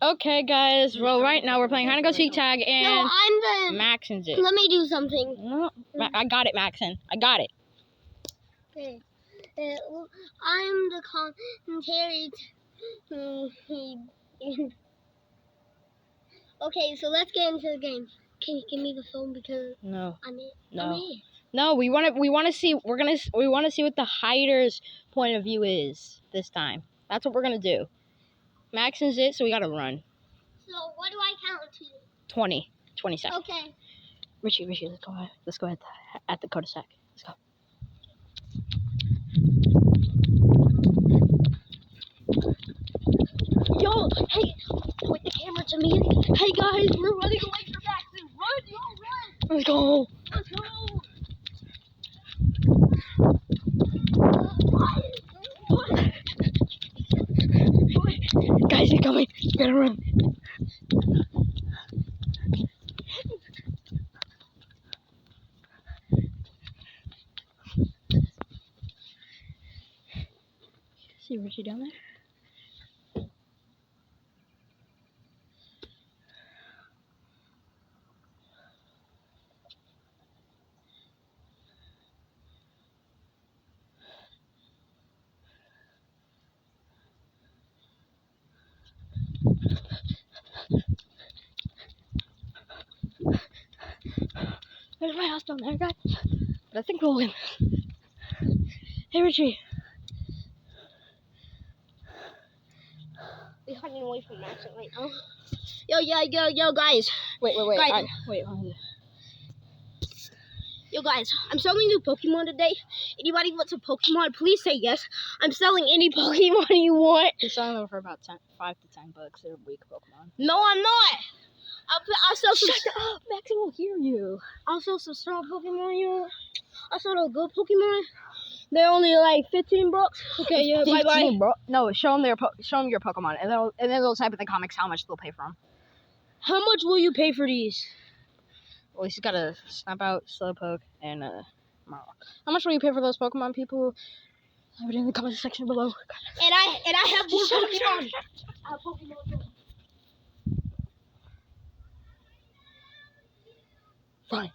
Okay, guys. Well, right now we're playing hide and go seek tag, and No, I'm the. Maxon's it. Let me do something. No, I got it, Maxon. I got it. Okay. I'm the commentary. Okay, so let's get into the game. Can you give me the phone because No. I'm it. No. I'm it. No, we want to see. We want to see what the hider's point of view is this time. That's what we're gonna do. Maxon's it, so we gotta run. So what do I count to? 20 seconds. Okay. Richie, let's go at the cul-de-sac. Let's go. Yo, hey, point the camera to me. Hey guys, we're running away from Maxon. Run, yo, run. Let's go. Let's go. Guys, you're coming. You gotta run. See Richie down there? There's my house down there, guys. But I think we'll win. Hey, Richie. We're hiding away from Maxon right now. Yo, guys. Wait. Guys. Wait. Yo, guys, I'm selling new Pokemon today. Anybody wants a Pokemon, please say yes. I'm selling any Pokemon you want. You're selling them for about 5 to 10 bucks. They're weak Pokemon. No, I'm not. I'll sell some. Shut up, Maxon will hear you. I'll sell some strong Pokemon. I'll sell a good Pokemon. They're only like 15 bucks. Okay, yeah, bye. Bro. No, show them your Pokemon, and then they'll type in the comics how much they'll pay for them. How much will you pay for these? Well, he's got a Snap Out, Slowpoke, and Marowak. How much will you pay for those Pokemon, people? Leave it in the comment section below. And I have more Pokemon. I have Pokemon. Fine.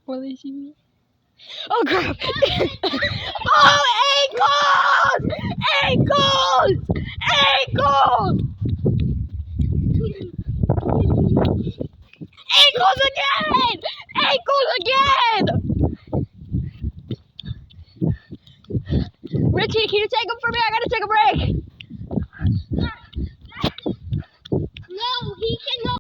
Will they see me? Oh crap! Oh, ankles! Ankles again! Richie, can you take them for me? I gotta take a break.